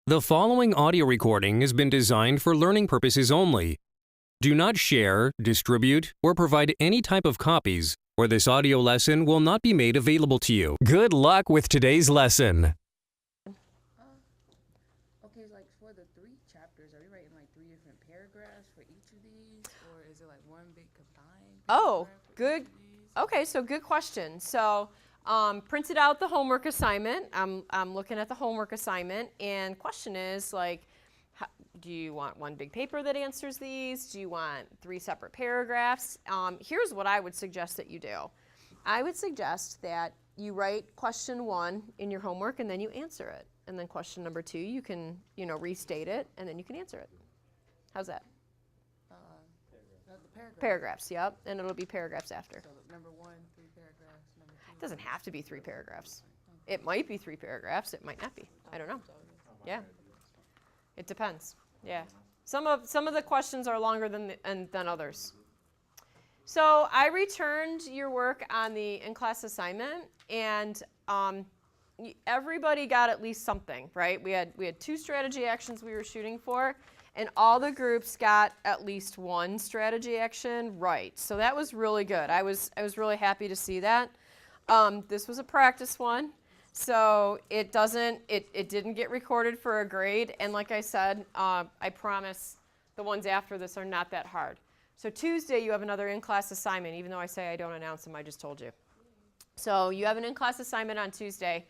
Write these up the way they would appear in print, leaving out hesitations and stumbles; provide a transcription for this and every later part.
The following audio recording has been designed for learning purposes only. Do not share, distribute, or provide any type of copies, or this audio lesson will not be made available to you. Good luck with today's lesson. Okay, like for the 3 chapters, are we writing like 3 different paragraphs for each of these, or is it like one big combined? Oh, good. Okay, so good question. So printed out the homework assignment. I'm looking at the homework assignment, and question is like, do you want one big paper that answers these? Do you want 3 separate paragraphs? Here's what I would suggest that you do. I would suggest that you write question 1 in your homework, and then you answer it. And then question number 2, you can, restate it, and then you can answer it. How's that? The paragraph. Paragraphs, yep, and it'll be paragraphs after. So number 1, 3 paragraphs. Number 2. It doesn't have to be 3 paragraphs. It might be 3 paragraphs. It might not be. I don't know. Yeah. It depends. Yeah. Some of the questions are longer than others. So I returned your work on the in-class assignment, and everybody got at least something, right? We had 2 strategy actions we were shooting for, and all the groups got at least 1 strategy action right. So that was really good. I was really happy to see that. This was a practice one, so it didn't get recorded for a grade. And like I said, I promise the ones after this are not that hard. So Tuesday you have another in-class assignment, even though I say I don't announce them, I just told you. So you have an in-class assignment on Tuesday,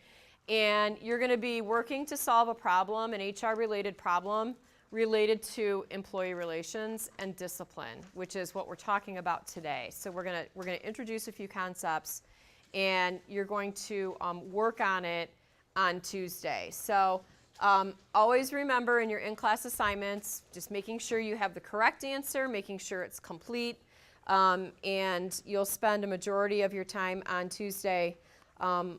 and you're going to be working to solve a problem, an HR-related problem, related to employee relations and discipline, which is what we're talking about today. So we're gonna introduce a few concepts, and you're going to work on it on Tuesday. So always remember in your in-class assignments, just making sure you have the correct answer, making sure it's complete, and you'll spend a majority of your time on Tuesday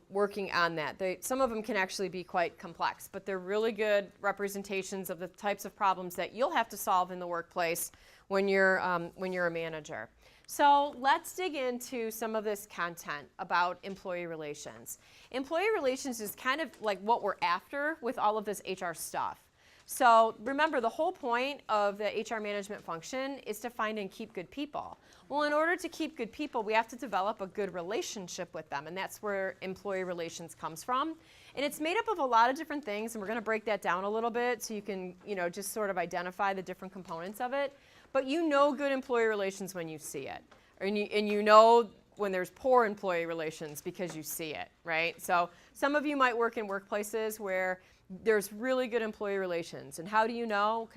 working on that. Some of them can actually be quite complex, but they're really good representations of the types of problems that you'll have to solve in the workplace when you're a manager. So let's dig into some of this content about employee relations. Employee relations is kind of like what we're after with all of this HR stuff. So remember, the whole point of the HR management function is to find and keep good people. Well, in order to keep good people, we have to develop a good relationship with them, and that's where employee relations comes from. And it's made up of a lot of different things, and we're going to break that down a little bit so you can, just sort of identify the different components of it. But you know good employee relations when you see it, and you know when there's poor employee relations because you see it, right? So some of you might work in workplaces where there's really good employee relations. And how do you know?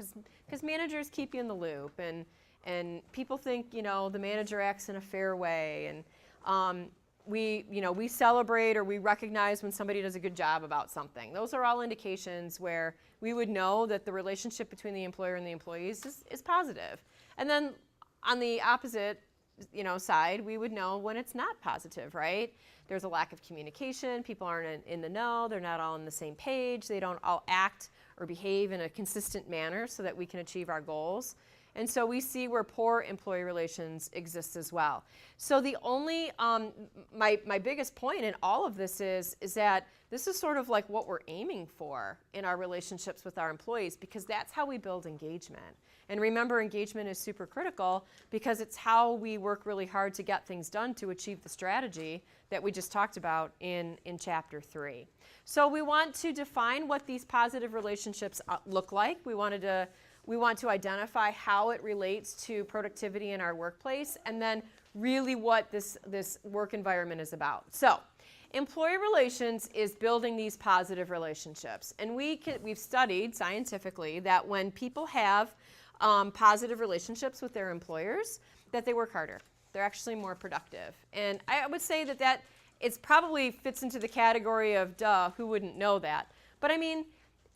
Because managers keep you in the loop, and people think, the manager acts in a fair way, and we celebrate or we recognize when somebody does a good job about something. Those are all indications where we would know that the relationship between the employer and the employees is positive. And then on the opposite side, we would know when it's not positive, right? There's a lack of communication, people aren't in the know, they're not all on the same page, they don't all act or behave in a consistent manner so that we can achieve our goals. And so we see where poor employee relations exist as well. So the only, my biggest point in all of this is that this is sort of like what we're aiming for in our relationships with our employees, because that's how we build engagement. And remember, engagement is super critical because it's how we work really hard to get things done to achieve the strategy that we just talked about in chapter 3. So we want to define what these positive relationships look like. We want to identify how it relates to productivity in our workplace, and then really what this work environment is about. So employee relations is building these positive relationships. And we've studied scientifically that when people have positive relationships with their employers, that they work harder. They're actually more productive. And I would say that it's probably fits into the category of, duh, who wouldn't know that? But I mean,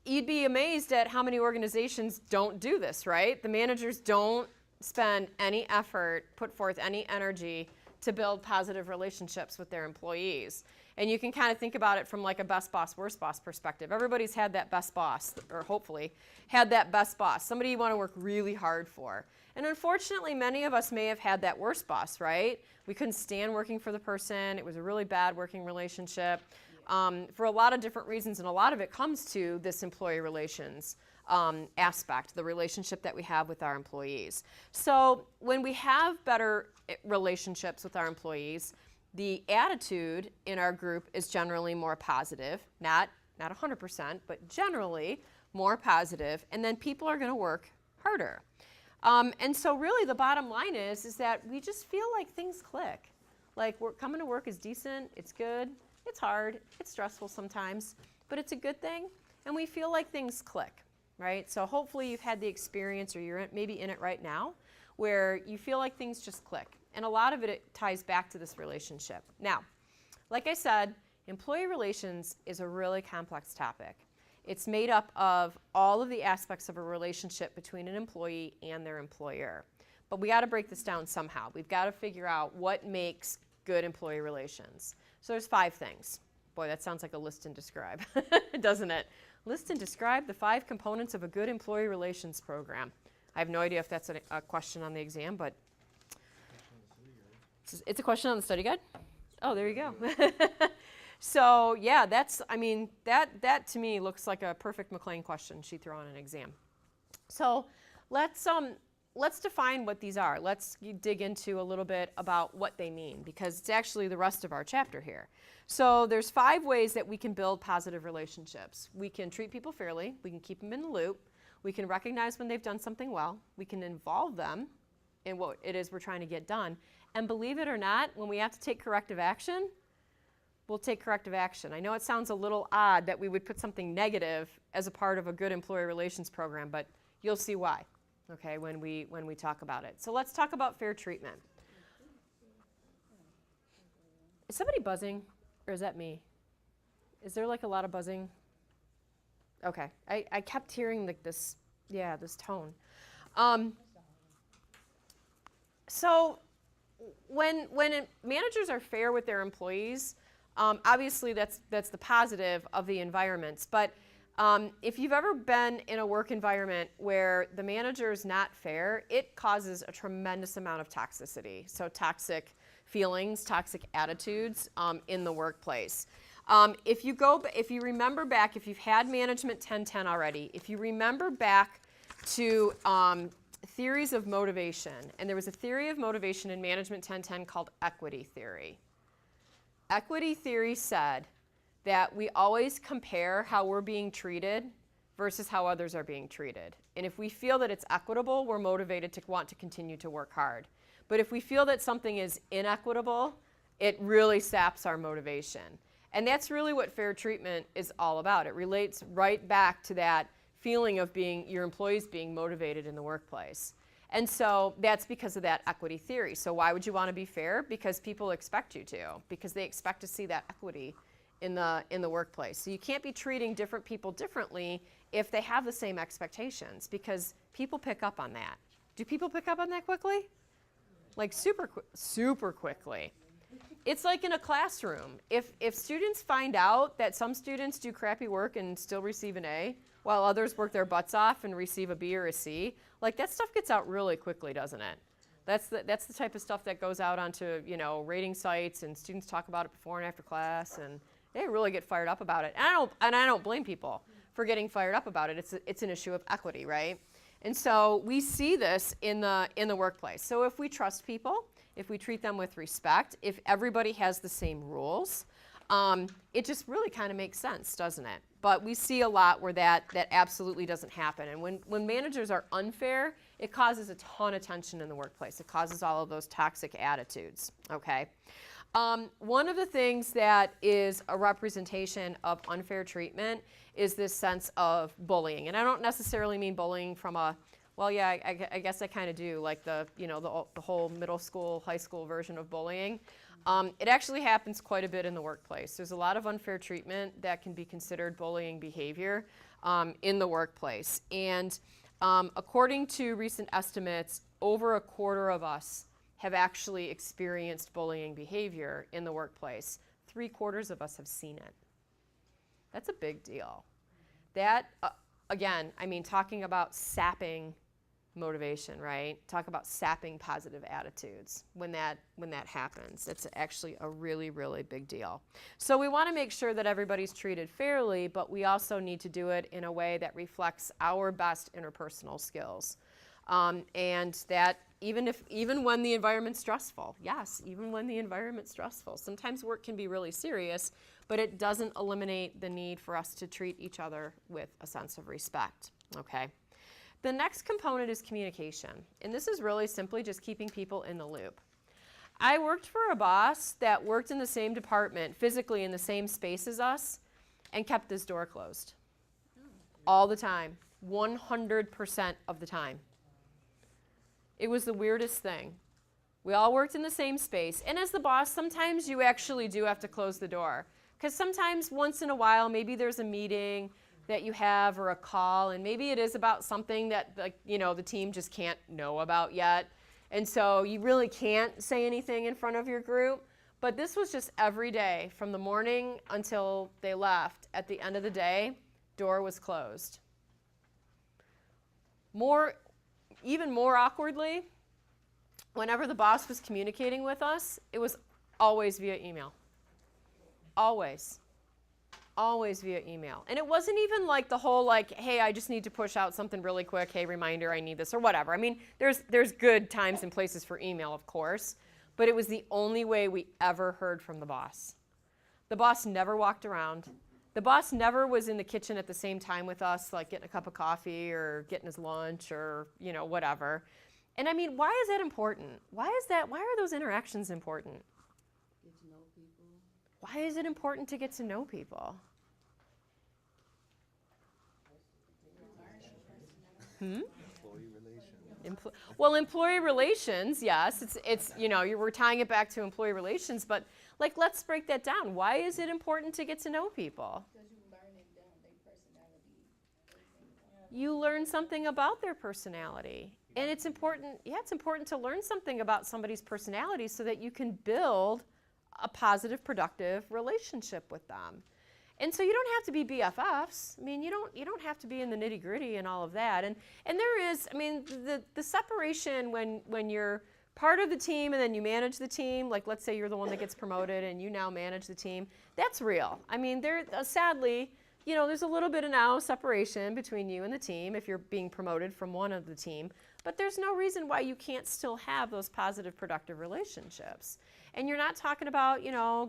you'd be amazed at how many organizations don't do this, right? The managers don't spend any effort, put forth any energy to build positive relationships with their employees. And you can kind of think about it from like a best boss, worst boss perspective. Everybody's had that best boss, or hopefully had that best boss, somebody you want to work really hard for. And unfortunately, many of us may have had that worst boss, right? We couldn't stand working for the person. It was a really bad working relationship. for a lot of different reasons, and a lot of it comes to this employee relations aspect, the relationship that we have with our employees. So when we have better relationships with our employees, the attitude in our group is generally more positive, not 100%, but generally more positive, and then people are going to work harder. And so really the bottom line is that we just feel like things click. Like coming to work is decent, it's good, it's hard, it's stressful sometimes, but it's a good thing, and we feel like things click, right? So hopefully you've had the experience, or you're maybe in it right now, where you feel like things just click. And a lot of it ties back to this relationship. Now, like I said, employee relations is a really complex topic. It's made up of all of the aspects of a relationship between an employee and their employer. But we got to break this down somehow. We've got to figure out what makes good employee relations. So there's 5 things. Boy, that sounds like a list and describe, doesn't it? List and describe the 5 components of a good employee relations program. I have no idea if that's a question on the exam, but it's a question on the study guide? Oh, there you go. So yeah, that to me looks like a perfect McLean question she threw on an exam. So let's define what these are. Let's dig into a little bit about what they mean, because it's actually the rest of our chapter here. So there's 5 ways that we can build positive relationships. We can treat people fairly, we can keep them in the loop, we can recognize when they've done something well, we can involve them in what it is we're trying to get done, and believe it or not, when we have to take corrective action, we'll take corrective action. I know it sounds a little odd that we would put something negative as a part of a good employee relations program, but you'll see why, okay, when we talk about it. So let's talk about fair treatment. Is somebody buzzing, or is that me? Is there like a lot of buzzing? Okay, I kept hearing like this tone. So when managers are fair with their employees, obviously that's the positive of the environments. But if you've ever been in a work environment where the manager is not fair, it causes a tremendous amount of toxicity. So toxic feelings, toxic attitudes in the workplace. If you remember back, if you've had Management 1010 already, if you remember back to theories of motivation, and there was a theory of motivation in Management 1010 called equity theory. Equity theory said that we always compare how we're being treated versus how others are being treated. And if we feel that it's equitable, we're motivated to want to continue to work hard. But if we feel that something is inequitable, it really saps our motivation. And that's really what fair treatment is all about. It relates right back to that feeling of your employees being motivated in the workplace. And so that's because of that equity theory. So why would you want to be fair? Because people expect you to, because they expect to see that equity in the workplace. So you can't be treating different people differently if they have the same expectations, because people pick up on that. Do people pick up on that quickly? Like super quickly. It's like in a classroom. If students find out that some students do crappy work and still receive an A, while others work their butts off and receive a B or a C, like that stuff gets out really quickly, doesn't it? That's the type of stuff that goes out onto rating sites, and students talk about it before and after class, and they really get fired up about it. And I don't blame people for getting fired up about it. It's an issue of equity, right? And so we see this in the workplace. So if we trust people, if we treat them with respect, if everybody has the same rules, it just really kind of makes sense, doesn't it? But we see a lot where that absolutely doesn't happen. And when managers are unfair, it causes a ton of tension in the workplace. It causes all of those toxic attitudes, okay? One of the things that is a representation of unfair treatment is this sense of bullying. And I don't necessarily mean bullying from I guess I kind of do, like the whole middle school, high school version of bullying. It actually happens quite a bit in the workplace. There's a lot of unfair treatment that can be considered bullying behavior in the workplace. And according to recent estimates, over a quarter of us have actually experienced bullying behavior in the workplace. 3/4 of us have seen it. That's a big deal. That, again, I mean, talking about sapping motivation, right? Talk about sapping positive attitudes when that happens. It's actually a really, really big deal. So we want to make sure that everybody's treated fairly, but we also need to do it in a way that reflects our best interpersonal skills. And that even when the environment's stressful, yes, even when the environment's stressful, sometimes work can be really serious, but it doesn't eliminate the need for us to treat each other with a sense of respect, okay? The next component is communication, and this is really simply just keeping people in the loop. I worked for a boss that worked in the same department, physically in the same space as us, and kept this door closed. All the time, 100% of the time. It was the weirdest thing. We all worked in the same space, and as the boss, sometimes you actually do have to close the door. Because sometimes, once in a while, maybe there's a meeting that you have or a call, and maybe it is about something that the team just can't know about yet. And so you really can't say anything in front of your group. But this was just every day, from the morning until they left. At the end of the day, door was closed. Even more awkwardly, whenever the boss was communicating with us, it was always via email. Always via email. And it wasn't even like the whole hey, I just need to push out something really quick, hey, reminder, I need this, or whatever. I mean, there's good times and places for email, of course, but it was the only way we ever heard from the boss. The boss never walked around. The boss never was in the kitchen at the same time with us, getting a cup of coffee or getting his lunch or, whatever. And I mean, why is that important? Why are those interactions important? Get to know people. Why is it important to get to know people? Employee relations. Well, employee relations, yes. It's we're tying it back to employee relations, but let's break that down. Why is it important to get to know people? Because you learning them, their personality. You learn something about their personality. And it's important to learn something about somebody's personality so that you can build a positive, productive relationship with them. And so you don't have to be BFFs. I mean, you don't have to be in the nitty-gritty and all of that. And there is, I mean, the separation when you're part of the team and then you manage the team, let's say you're the one that gets promoted and you now manage the team, that's real. I mean, sadly, there's a little bit of now separation between you and the team if you're being promoted from one of the team, but there's no reason why you can't still have those positive, productive relationships. And you're not talking about,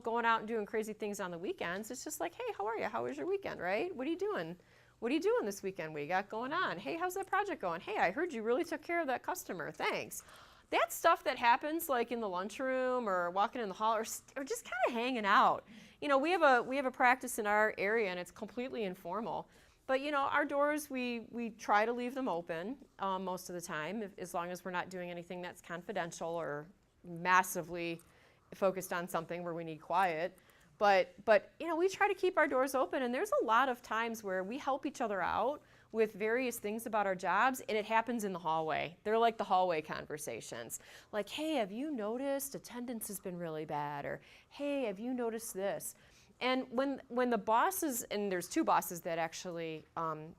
going out and doing crazy things on the weekends. It's just hey, how are you? How was your weekend, right? What are you doing? What are you doing this weekend? What you got going on? Hey, how's that project going? Hey, I heard you really took care of that customer. Thanks. That stuff that happens in the lunchroom or walking in the hall or just kind of hanging out. We have a practice in our area and it's completely informal. But our doors, we try to leave them open most of the time, as long as we're not doing anything that's confidential or massively focused on something where we need quiet. But we try to keep our doors open, and there's a lot of times where we help each other out with various things about our jobs, and it happens in the hallway. They're like the hallway conversations. Hey, have you noticed attendance has been really bad? Or, hey, have you noticed this? And when the bosses, and there's two bosses that actually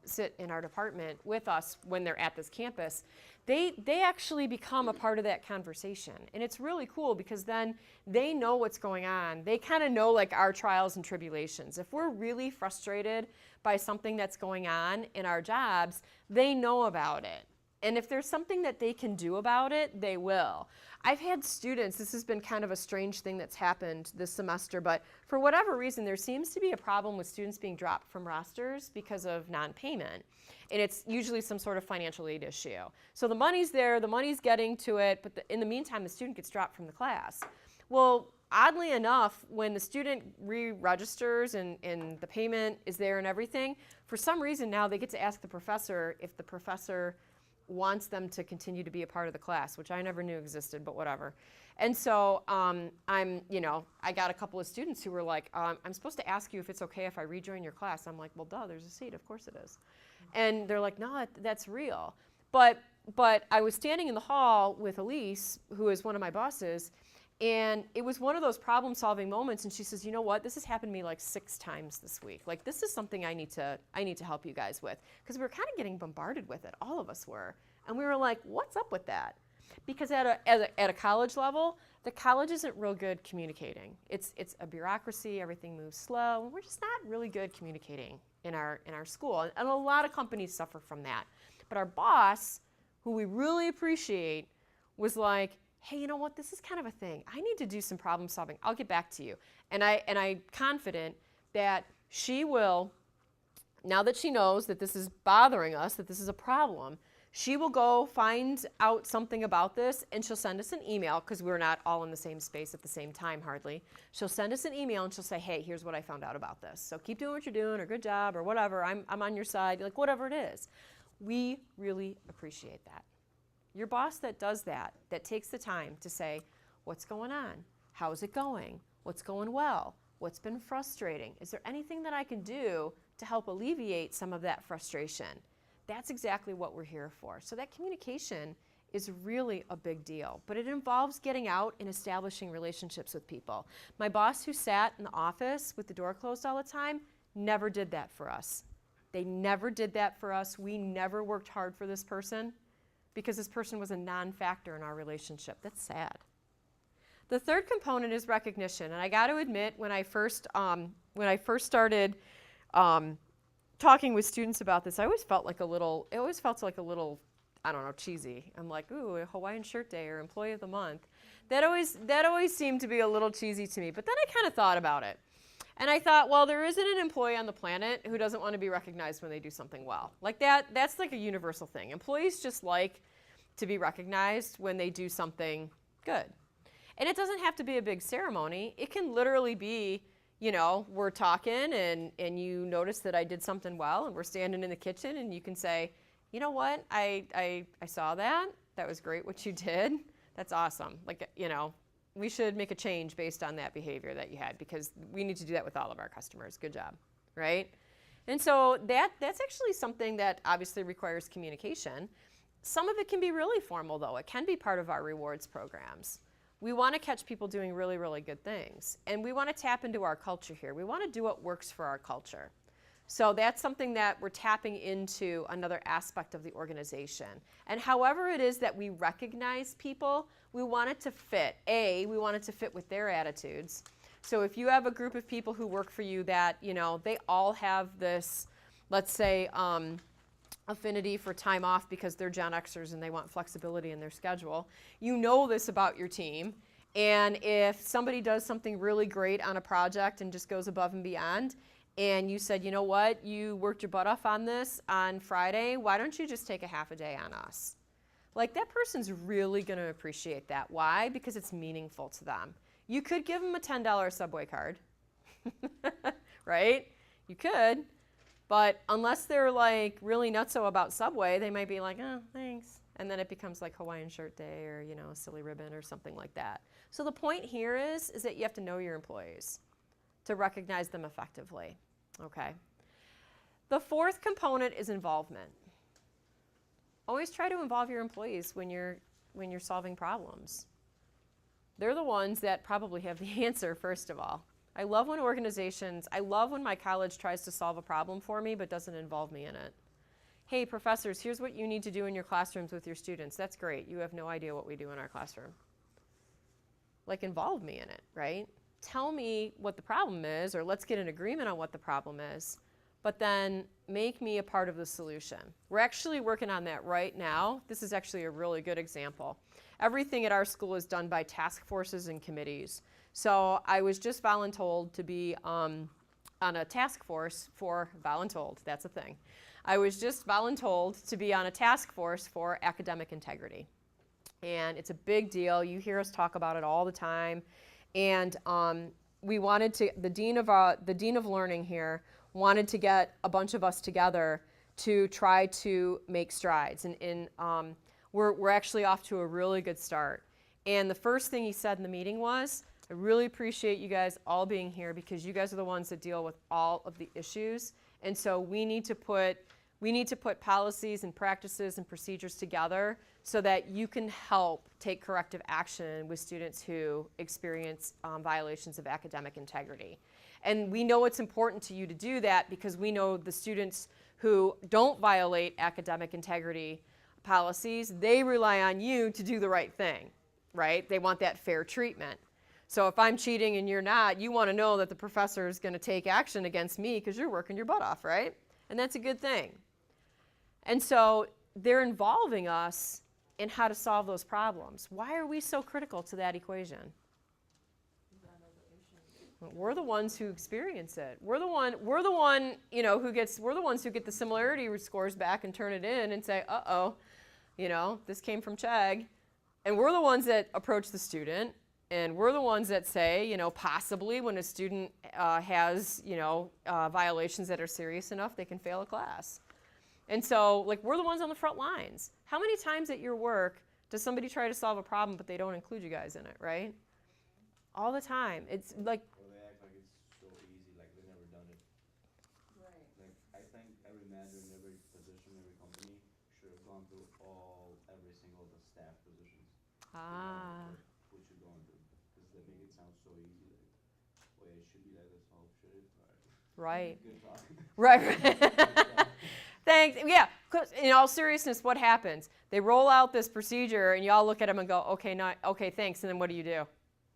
sit in our department with us when they're at this campus, they actually become a part of that conversation. And it's really cool because then they know what's going on. They kind of know our trials and tribulations. If we're really frustrated by something that's going on in our jobs, they know about it. And if there's something that they can do about it, they will. I've had students, this has been kind of a strange thing that's happened this semester, but for whatever reason, there seems to be a problem with students being dropped from rosters because of non-payment. And it's usually some sort of financial aid issue. So the money's there, the money's getting to it, but in the meantime, the student gets dropped from the class. Well, oddly enough, when the student re-registers and the payment is there and everything, for some reason now they get to ask the professor if the professor wants them to continue to be a part of the class, which I never knew existed, but whatever. And so I got a couple of students who were like, I'm supposed to ask you if it's okay if I rejoin your class. I'm like, well, duh, there's a seat, of course it is. And they're like, no, that's real. But I was standing in the hall with Elise, who is one of my bosses, And it was one of those problem-solving moments, and she says, you know what, this has happened to me like 6 times this week. Like, this is something I need to help you guys with. Because we were kind of getting bombarded with it, all of us were. And we were like, what's up with that? Because at a college level, the college isn't real good communicating. It's a bureaucracy, everything moves slow, and we're just not really good communicating in our school. And a lot of companies suffer from that. But our boss, who we really appreciate, was like, hey, you know what, this is kind of a thing. I need to do some problem solving. I'll get back to you. And I'm confident that she will, now that she knows that this is bothering us, that this is a problem, she will go find out something about this, and she'll send us an email, because we're not all in the same space at the same time hardly. She'll send us an email and she'll say, hey, here's what I found out about this. So keep doing what you're doing, or good job, or whatever. I'm on your side, like whatever it is. We really appreciate that. Your boss that does that takes the time to say, what's going on? How's it going? What's going well? What's been frustrating? Is there anything that I can do to help alleviate some of that frustration? That's exactly what we're here for. So that communication is really a big deal, but it involves getting out and establishing relationships with people. My boss, who sat in the office with the door closed all the time, never did that for us. They never did that for us. We never worked hard for this person, because this person was a non-factor in our relationship. That's sad. The third component is recognition, and I got to admit, when I first started talking with students about this, it always felt like a little, I don't know, cheesy. I'm like, ooh, a Hawaiian shirt day or employee of the month. That always seemed to be a little cheesy to me. But then I kind of thought about it. And I thought, well, there isn't an employee on the planet who doesn't want to be recognized when they do something well. Like that's like a universal thing. Employees just like to be recognized when they do something good. And it doesn't have to be a big ceremony. It can literally be, you know, we're talking and you notice that I did something well, and we're standing in the kitchen, and you can say, you know what, I saw that. That was great what you did. That's awesome. Like, you know, we should make a change based on that behavior that you had, because we need to do that with all of our customers. Good job, right? And so that's actually something that obviously requires communication. Some of it can be really formal, though. It can be part of our rewards programs. We want to catch people doing really, really good things. And we want to tap into our culture here. We want to do what works for our culture. So that's something that we're tapping into, another aspect of the organization. And however it is that we recognize people, we want it to fit. We want it to fit with their attitudes. So if you have a group of people who work for you that, you know, they all have this, let's say, affinity for time off because they're Gen Xers and they want flexibility in their schedule, you know this about your team. And if somebody does something really great on a project and just goes above and beyond, and you said, you know what, you worked your butt off on this on Friday, why don't you just take a half a day on us? Like, that person's really going to appreciate that. Why? Because it's meaningful to them. You could give them a $10 Subway card, right? You could, but unless they're like really nutso about Subway, they might be like, oh, thanks. And then it becomes like Hawaiian shirt day, or, you know, a silly ribbon or something like that. So the point here is that you have to know your employees to recognize them effectively. Okay. The fourth component is involvement. Always try to involve your employees when you're solving problems. They're the ones that probably have the answer, first of all. I love when my college tries to solve a problem for me but doesn't involve me in it. Hey, professors, here's what you need to do in your classrooms with your students. That's great. You have no idea what we do in our classroom. Like, involve me in it, right? Tell me what the problem is, or let's get an agreement on what the problem is, but then make me a part of the solution. We're actually working on that right now. This is actually a really good example. Everything at our school is done by task forces and committees. So I was just voluntold to be on a task force for, voluntold, that's a thing. I was just voluntold to be on a task force for academic integrity. And it's a big deal. You hear us talk about it all the time. And we wanted to, the dean of learning here wanted to get a bunch of us together to try to make strides. And we're actually off to a really good start. And the first thing he said in the meeting was, I really appreciate you guys all being here, because you guys are the ones that deal with all of the issues. And so we need to put We need to put policies and practices and procedures together so that you can help take corrective action with students who experience violations of academic integrity. And we know it's important to you to do that because we know the students who don't violate academic integrity policies, they rely on you to do the right thing, right? They want that fair treatment. So if I'm cheating and you're not, you want to know that the professor is going to take action against me because you're working your butt off, right? And that's a good thing. And so they're involving us in how to solve those problems. Why are we so critical to that equation? We're the ones who experience it. We're the ones who get the similarity scores back and turn it in and say, uh-oh, this came from Chegg. And we're the ones that approach the student. And we're the ones that say, possibly when a student has, violations that are serious enough, they can fail a class. And so, we're the ones on the front lines. How many times at your work does somebody try to solve a problem, but they don't include you guys in it, right? All the time. It's like... Or they act like it's so easy, like they've never done it. Right. Like, I think every manager in every position, every company should have gone through every single of the staff positions. Ah. What you're going through. Because they make it sound so easy. Like, well, it should be like this, oh, should it? Right. Good talk. Right. Thanks. Yeah. 'Cause in all seriousness, what happens? They roll out this procedure, and y'all look at them and go, okay, thanks. And then what do?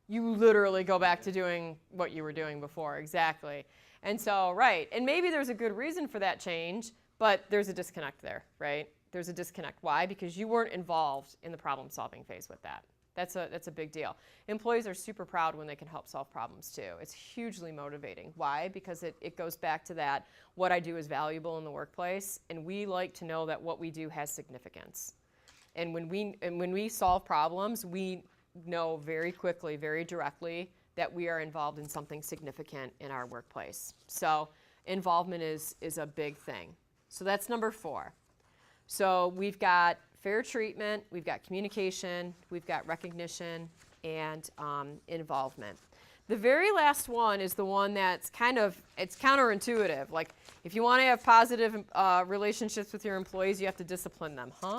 You literally go back to doing what you were doing before. Exactly. And so, right. And maybe there's a good reason for that change, but there's a disconnect there, right? There's a disconnect. Why? Because you weren't involved in the problem-solving phase with that. That's a big deal. Employees are super proud when they can help solve problems too. It's hugely motivating. Why? Because it goes back to that, what I do is valuable in the workplace, and we like to know that what we do has significance. And when we solve problems, we know very quickly, very directly, that we are involved in something significant in our workplace. So involvement is a big thing. So that's number 4. So we've got fair treatment, we've got communication, we've got recognition, and involvement. The very last one is the one that's it's counterintuitive. Like, if you want to have positive relationships with your employees, you have to discipline them, huh?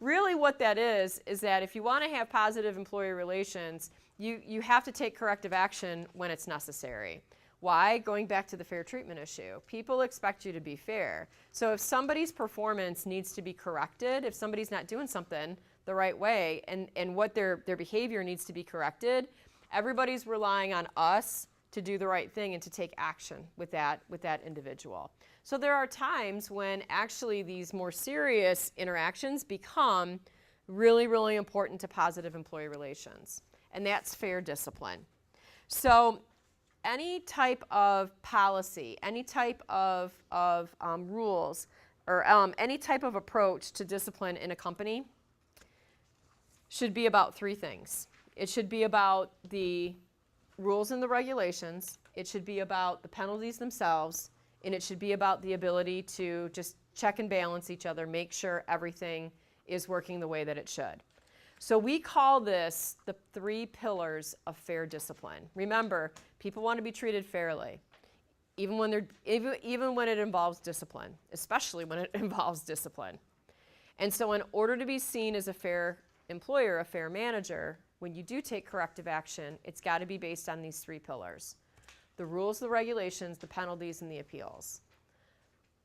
Really what that is that if you want to have positive employee relations, you have to take corrective action when it's necessary. Why? Going back to the fair treatment issue. People expect you to be fair. So if somebody's performance needs to be corrected, if somebody's not doing something the right way and what their behavior needs to be corrected, everybody's relying on us to do the right thing and to take action with that individual. So there are times when actually these more serious interactions become really, really important to positive employee relations. And that's fair discipline. So any type of policy, any type of rules, or any type of approach to discipline in a company should be about 3 things. It should be about the rules and the regulations, it should be about the penalties themselves, and it should be about the ability to just check and balance each other, make sure everything is working the way that it should. So we call this the 3 pillars of fair discipline. Remember, people want to be treated fairly, even when it involves discipline, especially when it involves discipline. And so in order to be seen as a fair employer, a fair manager, when you do take corrective action, it's got to be based on these 3 pillars: the rules, the regulations, the penalties, and the appeals.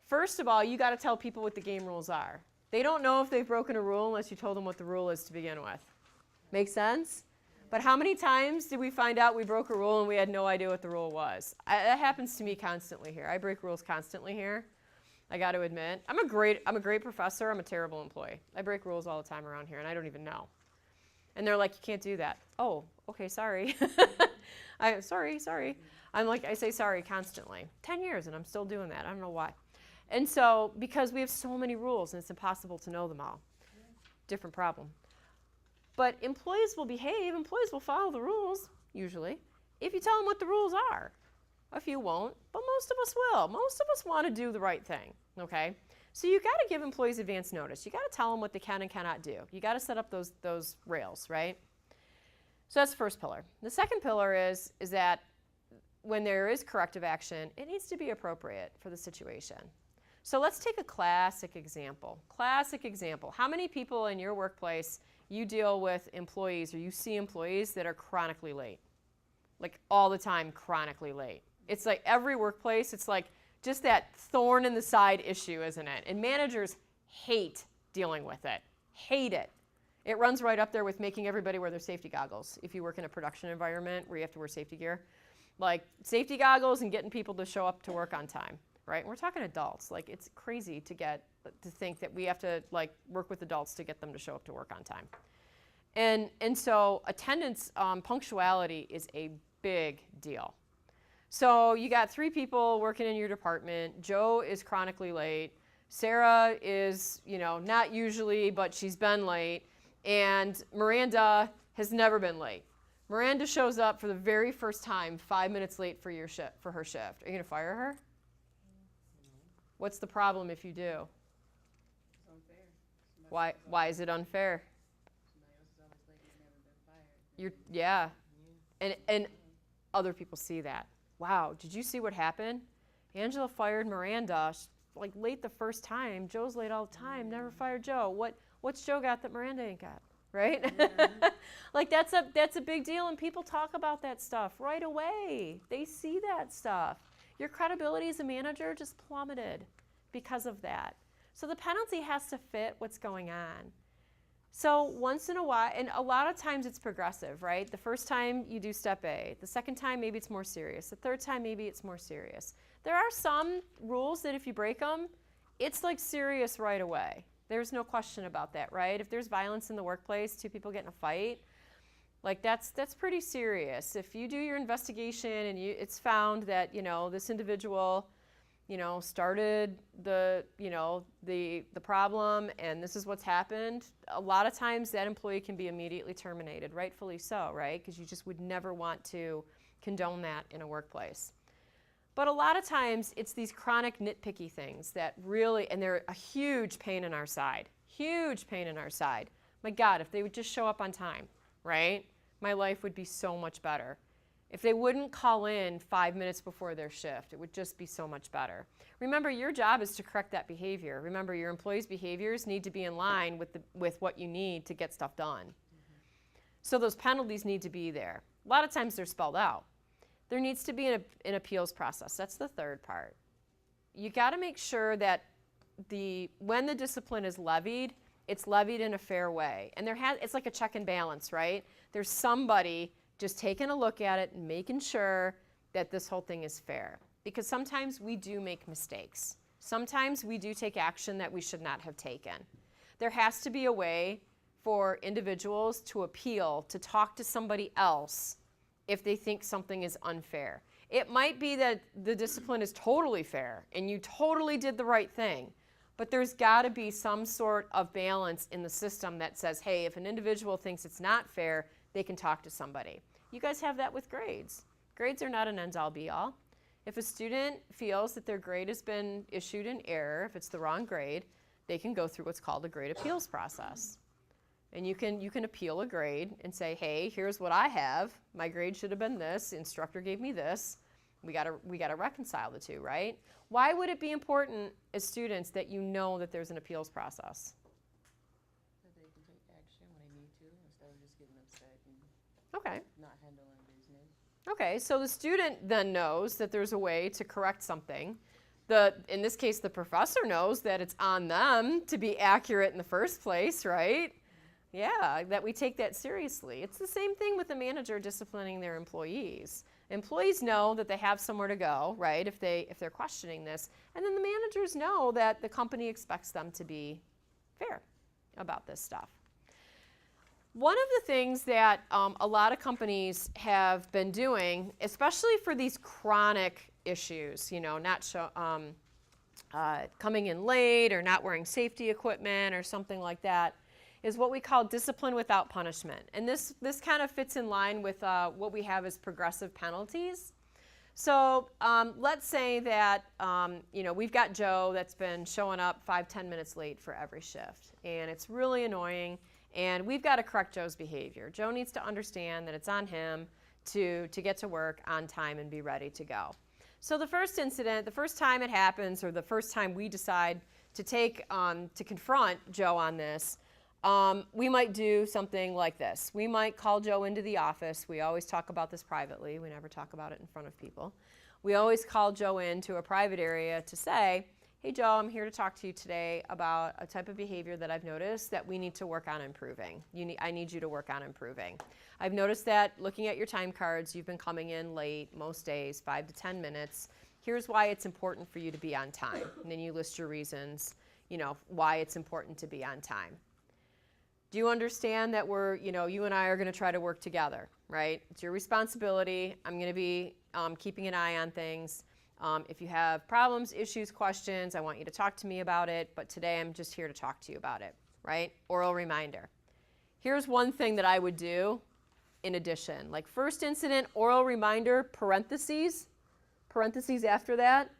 First of all, you got to tell people what the game rules are. They don't know if they've broken a rule unless you told them what the rule is to begin with. Make sense? But how many times did we find out we broke a rule and we had no idea what the rule was? That happens to me constantly here. I break rules constantly here, I got to admit. I'm a great professor. I'm a terrible employee. I break rules all the time around here, and I don't even know. And they're like, you can't do that. Oh, okay, sorry. Sorry. I say sorry constantly. 10 years, and I'm still doing that. I don't know why. And so, because we have so many rules, and it's impossible to know them all. Different problem. But employees will behave. Employees will follow the rules, usually, if you tell them what the rules are. A few won't, but most of us will. Most of us want to do the right thing, okay? So you got to give employees advance notice. You got to tell them what they can and cannot do. You got to set up those rails, right? So that's the first pillar. The second pillar is that when there is corrective action, it needs to be appropriate for the situation. So let's take a classic example. Classic example. How many people in your workplace you deal with employees or you see employees that are chronically late? Like all the time chronically late. It's like every workplace, it's like just that thorn in the side issue, isn't it? And managers hate dealing with it. Hate it. It runs right up there with making everybody wear their safety goggles if you work in a production environment where you have to wear safety gear. Like safety goggles and getting people to show up to work on time, right? And we're talking adults. Like it's crazy to think that we have to like work with adults to get them to show up to work on time. And so attendance, punctuality is a big deal. So you got 3 people working in your department. Joe is chronically late. Sarah is, not usually, but she's been late. And Miranda has never been late. Miranda shows up for the very first time 5 minutes late for her shift. Are you going to fire her? What's the problem if you do? It's unfair. Why is it unfair? Somebody else is always late and never been fired. Yeah. And other people see that. Wow, did you see what happened? Angela fired Miranda like late the first time. Joe's late all the time. Never fired Joe. What's Joe got that Miranda ain't got? Right? Like that's a big deal, and people talk about that stuff right away. They see that stuff. Your credibility as a manager just plummeted because of that. So the penalty has to fit what's going on. So once in a while, and a lot of times it's progressive, right? The first time you do step A. The second time, maybe it's more serious. The third time, maybe it's more serious. There are some rules that if you break them, it's like serious right away. There's no question about that, right? If there's violence in the workplace, 2 people get in a fight, like that's pretty serious. If you do your investigation and it's found that, this individual, started the problem and this is what's happened, a lot of times that employee can be immediately terminated, rightfully so, right? Because you just would never want to condone that in a workplace. But a lot of times it's these chronic nitpicky things that really, and they're a huge pain in our side, huge pain in our side. My God, if they would just show up on time, right? My life would be so much better. If they wouldn't call in 5 minutes before their shift, it would just be so much better. Remember, your job is to correct that behavior. Remember, your employees' behaviors need to be in line with what you need to get stuff done. So those penalties need to be there. A lot of times they're spelled out. There needs to be an appeals process. That's the third part. You got to make sure that when the discipline is levied, it's levied in a fair way. And it's like a check and balance, right? There's somebody just taking a look at it and making sure that this whole thing is fair. Because sometimes we do make mistakes. Sometimes we do take action that we should not have taken. There has to be a way for individuals to appeal, to talk to somebody else if they think something is unfair. It might be that the discipline is totally fair and you totally did the right thing, but there's got to be some sort of balance in the system that says, hey, if an individual thinks it's not fair, they can talk to somebody. You guys have that with grades. Grades are not an end-all be-all. If a student feels that their grade has been issued in error, if it's the wrong grade, they can go through what's called a grade appeals process. And you can appeal a grade and say, hey, here's what I have. My grade should have been this. The instructor gave me this. We gotta reconcile the two, right? Why would it be important as students that you know that there's an appeals process? That they can take action when they need to instead of just getting upset and Okay. not handling business. Okay, so the student then knows that there's a way to correct something. In this case, the professor knows that it's on them to be accurate in the first place, right? Yeah, that we take that seriously. It's the same thing with the manager disciplining their employees. Employees know that they have somewhere to go, right, if they're questioning this. And then the managers know that the company expects them to be fair about this stuff. One of the things that a lot of companies have been doing, especially for these chronic issues, coming in late or not wearing safety equipment or something like that, is what we call discipline without punishment. And this kind of fits in line with what we have as progressive penalties. So let's say that we've got Joe that's been showing up 5-10 minutes late for every shift, and it's really annoying, and we've got to correct Joe's behavior. Joe needs to understand that it's on him to get to work on time and be ready to go. So the first incident, the first time it happens, or the first time we decide to to confront Joe on this, we might do something like this. We might call Joe into the office. We always talk about this privately. We never talk about it in front of people. We always call Joe into a private area to say, hey Joe, I'm here to talk to you today about a type of behavior that I've noticed that we need to work on improving. I need you to work on improving. I've noticed that looking at your time cards, you've been coming in late most days, 5 to 10 minutes. Here's why it's important for you to be on time. And then you list your reasons, why it's important to be on time. Do you understand that you and I are going to try to work together, right? It's your responsibility. I'm going to be keeping an eye on things. If you have problems, issues, questions, I want you to talk to me about it, but today I'm just here to talk to you about it, right? Oral reminder. Here's one thing that I would do in addition. Like first incident, oral reminder, parentheses after that,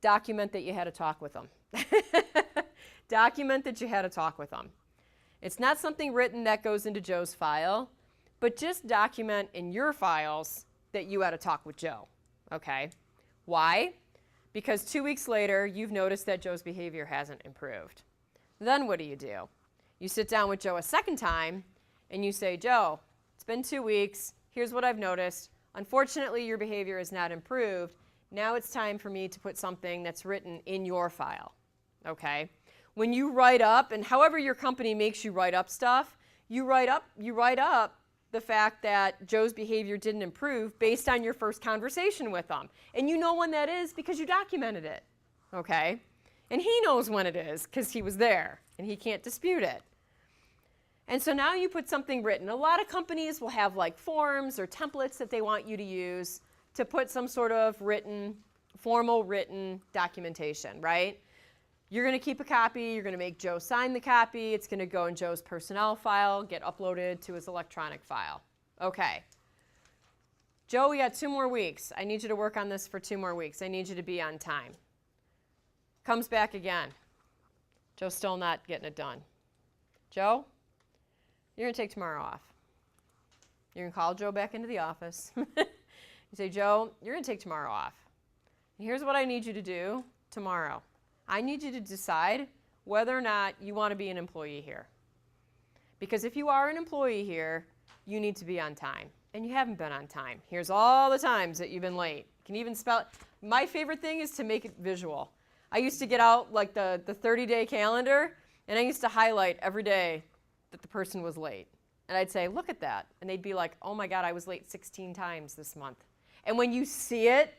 document that you had a talk with them. Document that you had a talk with them. It's not something written that goes into Joe's file, but just document in your files that you had a talk with Joe, okay? Why? Because 2 weeks later, you've noticed that Joe's behavior hasn't improved. Then what do? You sit down with Joe a second time, and you say, Joe, it's been 2 weeks. Here's what I've noticed. Unfortunately, your behavior has not improved. Now it's time for me to put something that's written in your file, okay? When you write up, and however your company makes you write up stuff, you write up the fact that Joe's behavior didn't improve based on your first conversation with them. And you know when that is because you documented it, okay? And he knows when it is because he was there and he can't dispute it. And so now you put something written. A lot of companies will have like forms or templates that they want you to use to put some sort of formal written documentation, right? You're going to keep a copy. You're going to make Joe sign the copy. It's going to go in Joe's personnel file, get uploaded to his electronic file. Okay. Joe, we got 2 more weeks. I need you to work on this for 2 more weeks. I need you to be on time. Comes back again. Joe's still not getting it done. Joe, you're going to take tomorrow off. You're going to call Joe back into the office. You say, Joe, you're going to take tomorrow off. And here's what I need you to do tomorrow. I need you to decide whether or not you want to be an employee here. Because if you are an employee here, you need to be on time. And you haven't been on time. Here's all the times that you've been late. You can even spell it. My favorite thing is to make it visual. I used to get out like the 30-day calendar, and I used to highlight every day that the person was late. And I'd say, look at that. And they'd be like, oh my God, I was late 16 times this month. And when you see it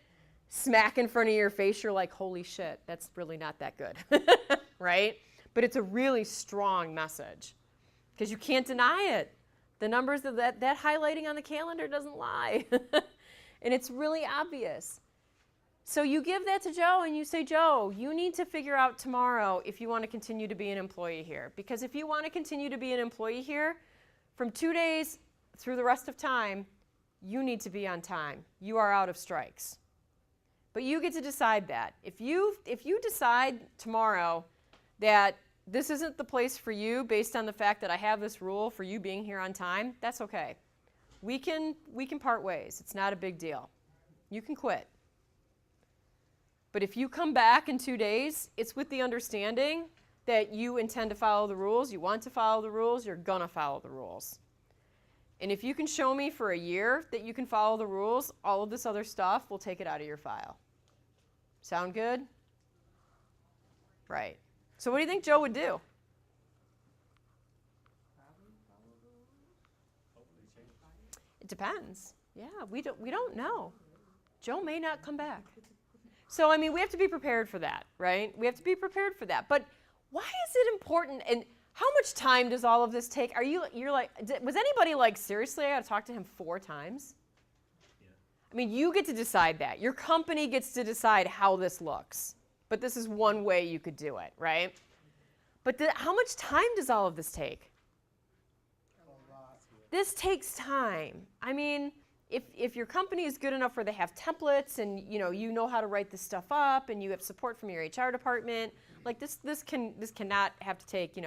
smack in front of your face, you're like, holy shit, that's really not that good, right? But it's a really strong message because you can't deny it. The numbers of that highlighting on the calendar doesn't lie. And it's really obvious. So you give that to Joe and you say, Joe, you need to figure out tomorrow if you want to continue to be an employee here. Because if you want to continue to be an employee here, from 2 days through the rest of time, you need to be on time. You are out of strikes. But you get to decide that. If you decide tomorrow that this isn't the place for you based on the fact that I have this rule for you being here on time, that's okay. We can part ways. It's not a big deal. You can quit. But if you come back in 2 days, it's with the understanding that you intend to follow the rules, you want to follow the rules, you're gonna follow the rules. And if you can show me for a year that you can follow the rules, all of this other stuff, we'll take it out of your file. Sound good? Right. So what do you think Joe would do? It depends. Yeah, we don't know. Joe may not come back. So I mean, we have to be prepared for that, right? We have to be prepared for that. But why is it important? And how much time does all of this take? You're like, was anybody like, seriously, I got to talk to him 4 times? Yeah. I mean, you get to decide that. Your company gets to decide how this looks. But this is one way you could do it, right? But how much time does all of this take? A lot. This takes time. I mean, if your company is good enough where they have templates and you know how to write this stuff up and you have support from your HR department, like this cannot have to take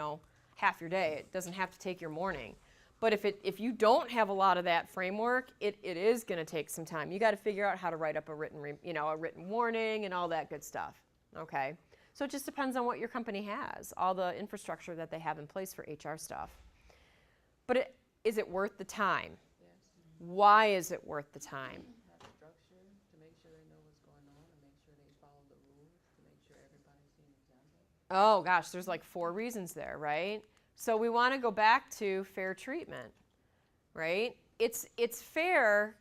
half your day. It doesn't have to take your morning. But if you don't have a lot of that framework, it is going to take some time. You got to figure out how to write up a written warning and all that good stuff. Okay, so it just depends on what your company has, all the infrastructure that they have in place for HR stuff. But is it worth the time? Yes. Why is it worth the time? Have a structure to make sure they know what's going on and make sure they follow the rules to make sure everybody's seeing example. Oh gosh, there's like 4 reasons there, right? So we want to go back to fair treatment, right? It's fair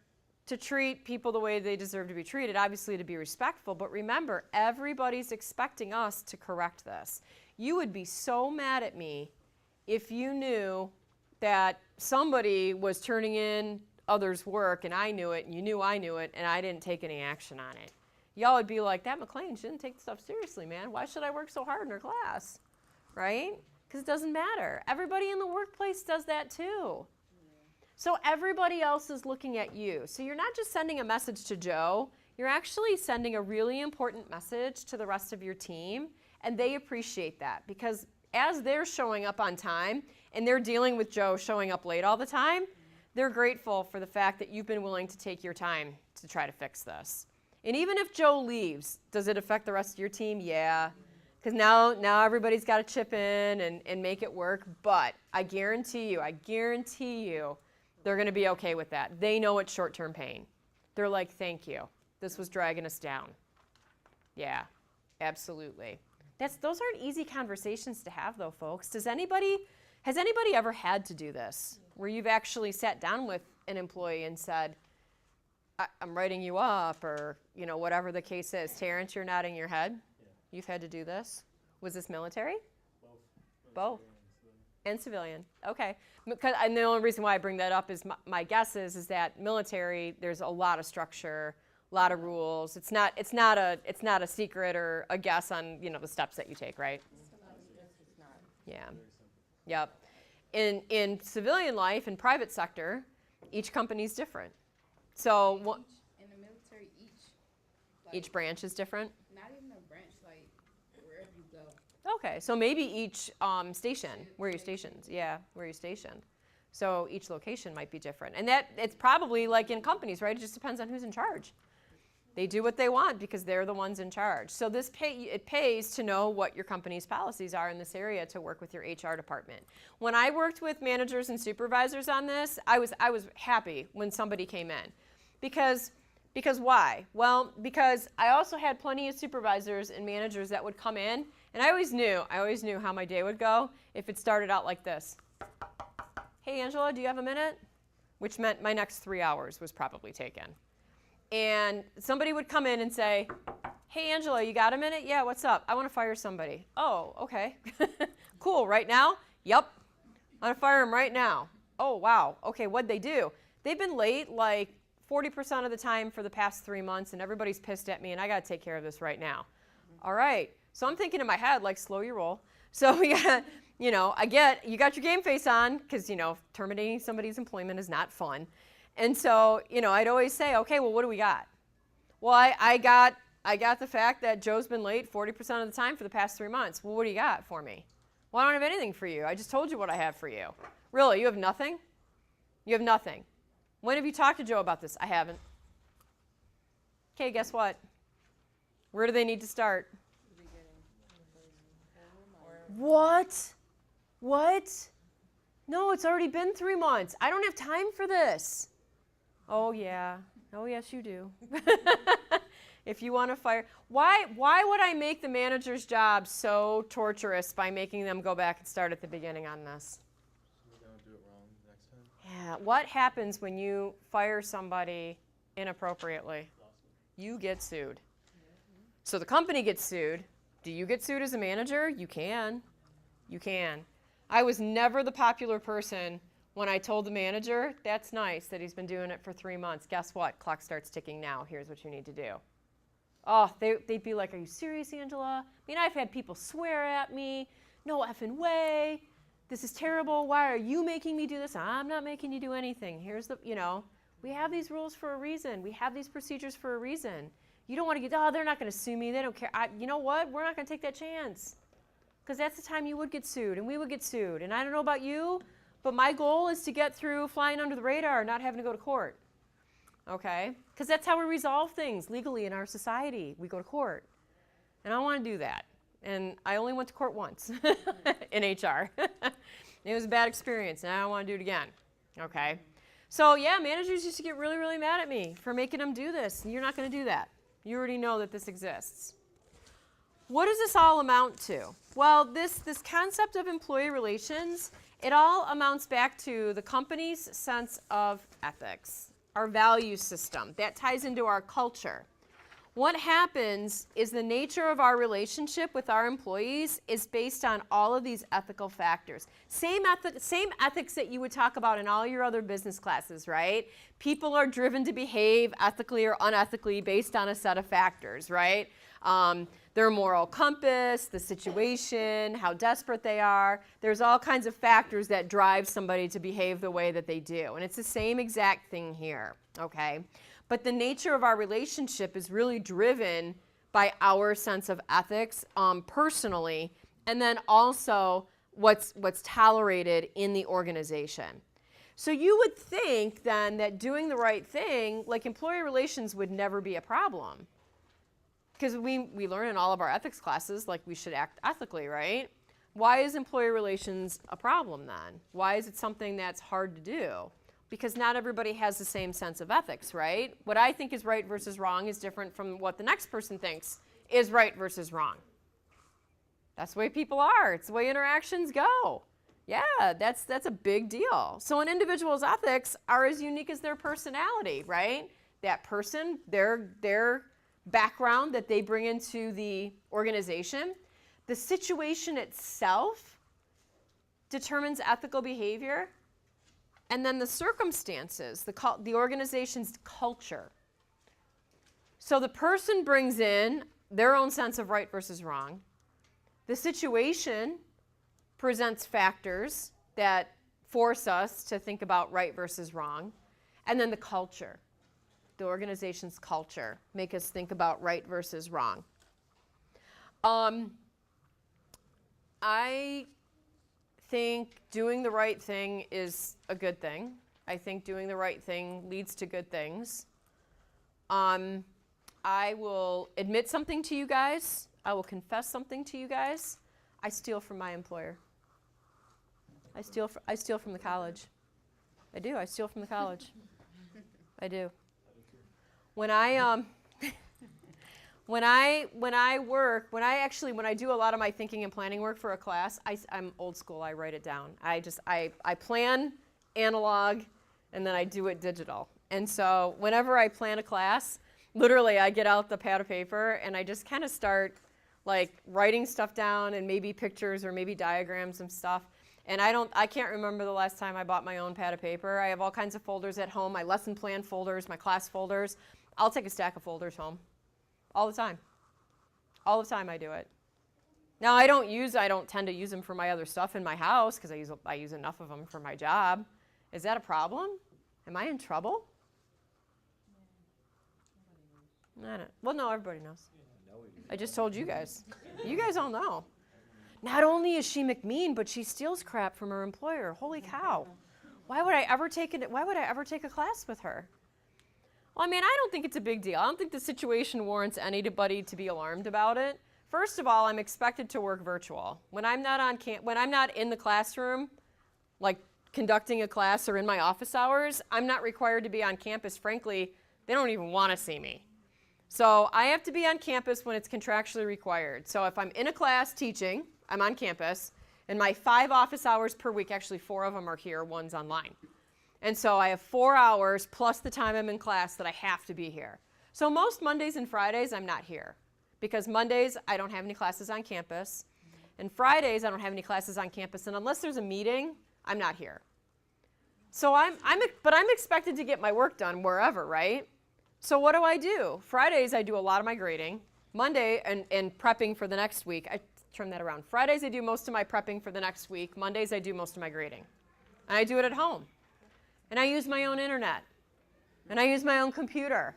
to treat people the way they deserve to be treated, obviously to be respectful, but remember, everybody's expecting us to correct this. You would be so mad at me if you knew that somebody was turning in others' work and I knew it and you knew I knew it and I didn't take any action on it. Y'all would be like, that McLean, she didn't take the stuff seriously, man. Why should I work so hard in her class, right? Because it doesn't matter. Everybody in the workplace does that too. So everybody else is looking at you. So you're not just sending a message to Joe, you're actually sending a really important message to the rest of your team, and they appreciate that because as they're showing up on time and they're dealing with Joe showing up late all the time, they're grateful for the fact that you've been willing to take your time to try to fix this. And even if Joe leaves, does it affect the rest of your team? Yeah. Because now everybody's got to chip in and make it work. But I guarantee you, they're going to be okay with that. They know it's short-term pain. They're like, thank you. This was dragging us down. Yeah, absolutely. Those aren't easy conversations to have, though, folks. Has anybody ever had to do this, where you've actually sat down with an employee and said, I'm writing you up, or whatever the case is? Terrence, you're nodding your head. Yeah. You've had to do this. Was this military? Both. And civilian. Okay. And the only reason why I bring that up is my guess is that military, there's a lot of structure, a lot of rules. It's not a secret or a guess on the steps that you take, right? It's not. Yeah. Yep. In civilian life, in private sector, each company's different. So In the military, each branch is different. not even a branch, like wherever you go. Okay, so maybe each station, where you're stationed, where you're stationed. So each location might be different. And it's probably like in companies, right? It just depends on who's in charge. They do what they want because they're the ones in charge. So it pays to know what your company's policies are in this area to work with your HR department. When I worked with managers and supervisors on this, I was happy when somebody came in. Because why? Well, because I also had plenty of supervisors and managers that would come in, and I always knew how my day would go if it started out like this. Hey, Angela, do you have a minute? Which meant my next 3 hours was probably taken. And somebody would come in and say, hey, Angela, you got a minute? Yeah, what's up? I want to fire somebody. Oh, okay. Cool, right now? Yep. I want to fire him right now. Oh, wow. Okay, what'd they do? They've been late like 40% of the time for the past 3 months, and everybody's pissed at me, and I got to take care of this right now. All right. So I'm thinking in my head, like, slow your roll. So we got, you got your game face on, because, terminating somebody's employment is not fun. And so, I'd always say, okay, well, what do we got? Well, I got the fact that Joe's been late 40% of the time for the past 3 months. Well, what do you got for me? Well, I don't have anything for you. I just told you what I have for you. Really, you have nothing? You have nothing. When have you talked to Joe about this? I haven't. Okay, guess what? Where do they need to start? What? No, it's already been 3 months. I don't have time for this. Oh, yeah. Oh, yes, you do. If you want to fire. Why would I make the manager's job so torturous by making them go back and start at the beginning on this? We're going to do it wrong next time. Yeah. What happens when you fire somebody inappropriately? You get sued. So the company gets sued. Do you get sued as a manager? You can. You can. I was never the popular person when I told the manager, that's nice that he's been doing it for 3 months. Guess what? Clock starts ticking now. Here's what you need to do. Oh, they'd be like, are you serious, Angela? I mean, I've had people swear at me. No effing way. This is terrible. Why are you making me do this? I'm not making you do anything. Here's the, we have these rules for a reason. We have these procedures for a reason. You don't want to get, they're not going to sue me. They don't care. You know what? We're not going to take that chance. Because that's the time you would get sued and we would get sued. And I don't know about you, but my goal is to get through flying under the radar, not having to go to court. Okay? Because that's how we resolve things legally in our society. We go to court. And I don't want to do that. And I only went to court once in HR. It was a bad experience, and I don't want to do it again. Okay? So yeah, managers used to get really, really mad at me for making them do this. You're not going to do that. You already know that this exists. What does this all amount to? Well, this concept of employee relations, it all amounts back to the company's sense of ethics, our value system. That ties into our culture. What happens is the nature of our relationship with our employees is based on all of these ethical factors. Same ethics that you would talk about in all your other business classes, right? People are driven to behave ethically or unethically based on a set of factors, right? Their moral compass, the situation, how desperate they are. There's all kinds of factors that drive somebody to behave the way that they do. And it's the same exact thing here, okay? But the nature of our relationship is really driven by our sense of ethics personally, and then also what's tolerated in the organization. So you would think then that doing the right thing, like employee relations would never be a problem. Because we learn in all of our ethics classes, like we should act ethically, right? Why is employee relations a problem then? Why is it something that's hard to do? Because not everybody has the same sense of ethics, right? What I think is right versus wrong is different from what the next person thinks is right versus wrong. That's the way people are. It's the way interactions go. Yeah, that's a big deal. So an individual's ethics are as unique as their personality, right? That person, their background that they bring into the organization, the situation itself determines ethical behavior. And then the circumstances, the organization's culture. So the person brings in their own sense of right versus wrong. The situation presents factors that force us to think about right versus wrong. And then the culture, the organization's culture, make us think about right versus wrong. I think doing the right thing is a good thing. I think doing the right thing leads to good things. I will admit something to you guys. I will confess something to you guys. I steal from my employer. I steal from the college. I do. I steal from the college. I do. When I do a lot of my thinking and planning work for a class, I'm old school. I write it down. I plan analog, and then I do it digital. And so whenever I plan a class, literally I get out the pad of paper and I just kind of start like writing stuff down and maybe pictures or maybe diagrams and stuff. And I can't remember the last time I bought my own pad of paper. I have all kinds of folders at home, my lesson plan folders, my class folders. I'll take a stack of folders home. All the time. All the time I do it. Now I don't tend to use them for my other stuff in my house because I use enough of them for my job. Is that a problem? Am I in trouble? Well, no, everybody knows. I just told you guys. You guys all know. Not only is she McMean, but she steals crap from her employer. Holy cow. Why would I ever take a class with her? Well, I mean, I don't think it's a big deal. I don't think the situation warrants anybody to be alarmed about it. First of all, I'm expected to work virtual. When I'm not in the classroom, like conducting a class or in my office hours, I'm not required to be on campus. Frankly, they don't even want to see me. So I have to be on campus when it's contractually required. So if I'm in a class teaching, I'm on campus, and my 5 office hours per week, actually 4 of them are here, 1's online. And so I have 4 hours plus the time I'm in class that I have to be here. So most Mondays and Fridays, I'm not here. Because Mondays, I don't have any classes on campus. And Fridays, I don't have any classes on campus. And unless there's a meeting, I'm not here. So I'm expected to get my work done wherever, right? So what do? Fridays, I do a lot of my grading. Monday, and prepping for the next week, I turn that around. Fridays, I do most of my prepping for the next week. Mondays, I do most of my grading. And I do it at home. And I use my own internet. And I use my own computer.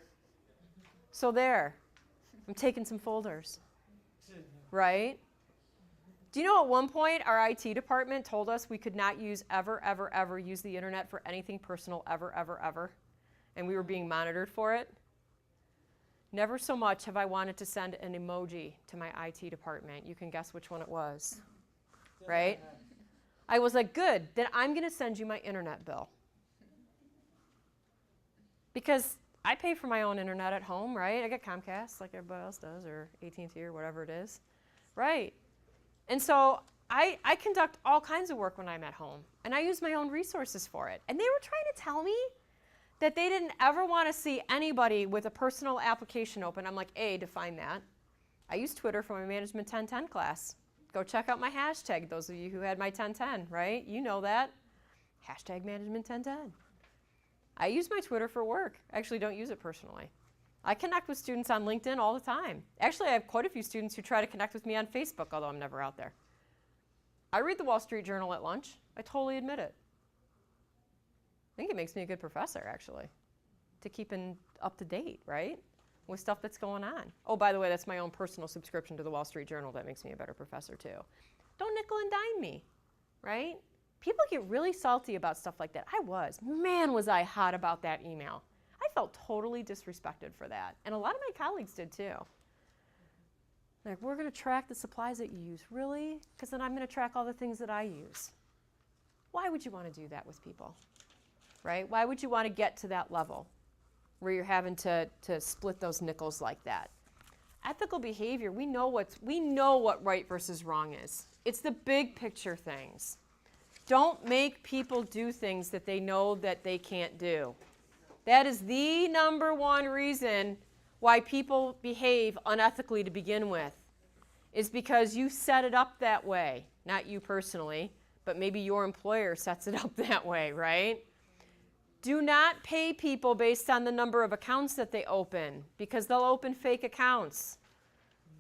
So there. I'm taking some folders. Right? Do you know at one point our IT department told us we could not ever use the internet for anything personal ever? And we were being monitored for it? Never so much have I wanted to send an emoji to my IT department. You can guess which one it was, right? I was like, good, then I'm going to send you my internet bill. Because I pay for my own internet at home, right? I get Comcast like everybody else does, or AT&T or whatever it is, right? And so I conduct all kinds of work when I'm at home, and I use my own resources for it. And they were trying to tell me that they didn't ever want to see anybody with a personal application open. I'm like, A, define that. I use Twitter for my Management 1010 class. Go check out my hashtag, those of you who had my 1010, right? You know that. Hashtag Management 1010. I use my Twitter for work. I actually don't use it personally. I connect with students on LinkedIn all the time. Actually, I have quite a few students who try to connect with me on Facebook, although I'm never out there. I read the Wall Street Journal at lunch. I totally admit it. I think it makes me a good professor, actually, to keep up to date, right, with stuff that's going on. Oh, by the way, that's my own personal subscription to the Wall Street Journal. That makes me a better professor, too. Don't nickel and dime me, right? People get really salty about stuff like that. Man, was I hot about that email. I felt totally disrespected for that. And a lot of my colleagues did, too. Like, we're going to track the supplies that you use. Really? Because then I'm going to track all the things that I use. Why would you want to do that with people? Right? Why would you want to get to that level where you're having to split those nickels like that? Ethical behavior, we know what right versus wrong is. It's the big picture things. Don't make people do things that they know that they can't do. That is the number one reason why people behave unethically to begin with, is because you set it up that way. Not you personally, but maybe your employer sets it up that way, right? Do not pay people based on the number of accounts that they open, because they'll open fake accounts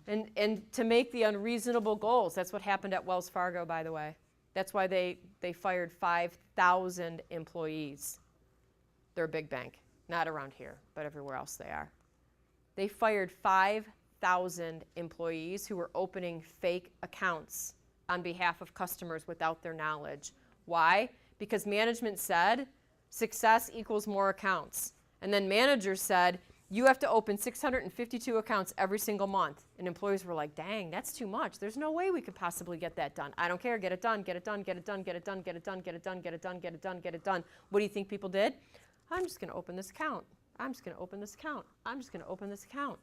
and to make the unreasonable goals. That's what happened at Wells Fargo, by the way. That's why they fired 5,000 employees. They're a big bank, not around here, but everywhere else they are. They fired 5,000 employees who were opening fake accounts on behalf of customers without their knowledge. Why? Because management said, success equals more accounts. And then managers said, you have to open 652 accounts every single month. And employees were like, dang, that's too much. There's no way we could possibly get that done. I don't care, get it done, get it done, get it done, get it done, get it done, get it done, get it done, get it done, get it done. What do you think people did? I'm just going to open this account. I'm just going to open this account. I'm just going to open this account.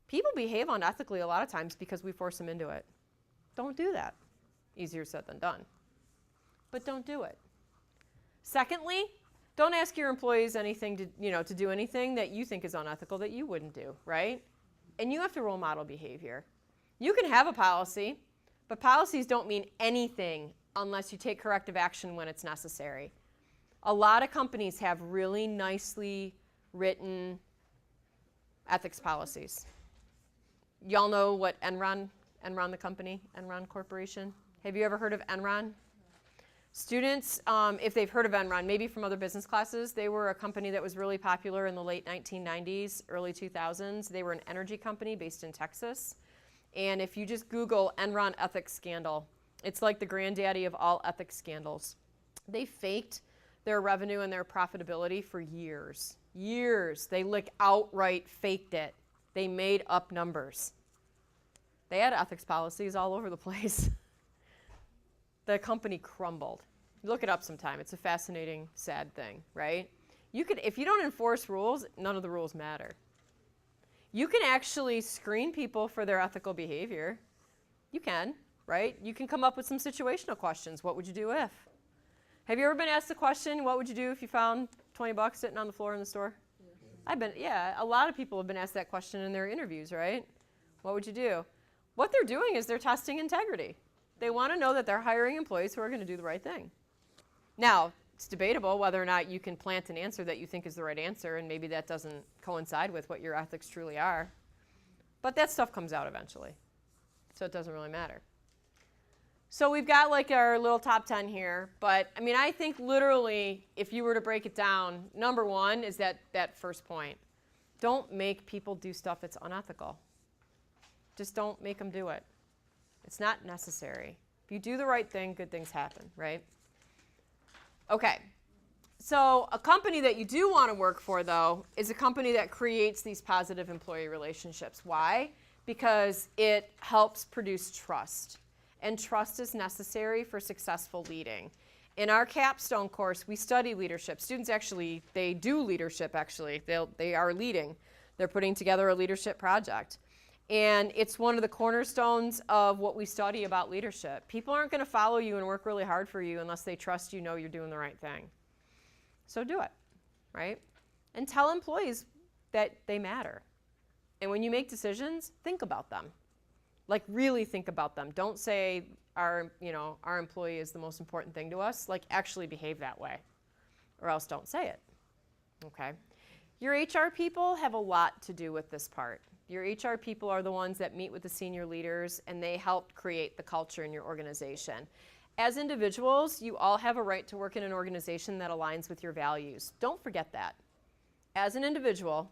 People behave unethically a lot of times because we force them into it. Don't do that. Easier said than done. But don't do it. Secondly, don't ask your employees anything to do anything that you think is unethical that you wouldn't do, right? And you have to role model behavior. You can have a policy, but policies don't mean anything unless you take corrective action when it's necessary. A lot of companies have really nicely written ethics policies. Y'all know what Enron the company, Enron Corporation? Have you ever heard of Enron? Students, if they've heard of Enron, maybe from other business classes, they were a company that was really popular in the late 1990s, early 2000s. They were an energy company based in Texas. And if you just Google Enron ethics scandal, it's like the granddaddy of all ethics scandals. They faked their revenue and their profitability for years. Years. They outright faked it. They made up numbers. They had ethics policies all over the place. The company crumbled. Look it up sometime. It's a fascinating, sad thing, right? If you don't enforce rules, none of the rules matter. You can actually screen people for their ethical behavior. You can, right? You can come up with some situational questions. What would you do if? Have you ever been asked the question, what would you do if you found $20 sitting on the floor in the store? Yeah. A lot of people have been asked that question in their interviews, right? What would you do? What they're doing is they're testing integrity. They want to know that they're hiring employees who are going to do the right thing. Now, it's debatable whether or not you can plant an answer that you think is the right answer, and maybe that doesn't coincide with what your ethics truly are. But that stuff comes out eventually, so it doesn't really matter. So we've got our little top 10 here, but I think literally, if you were to break it down, number one is that first point. Don't make people do stuff that's unethical. Just don't make them do it. It's not necessary. If you do the right thing, good things happen, right? Okay. So a company that you do want to work for, though, is a company that creates these positive employee relationships. Why? Because it helps produce trust. And trust is necessary for successful leading. In our capstone course, we study leadership. Students actually, they do leadership, actually. They are leading. They're putting together a leadership project. And it's one of the cornerstones of what we study about leadership. People aren't going to follow you and work really hard for you unless they trust you know you're doing the right thing. So do it, right? And tell employees that they matter. And when you make decisions, think about them. Like, really think about them. Don't say our employee is the most important thing to us. Like, actually behave that way, or else don't say it, okay? Your HR people have a lot to do with this part. Your HR people are the ones that meet with the senior leaders, and they help create the culture in your organization. As individuals, you all have a right to work in an organization that aligns with your values. Don't forget that. As an individual,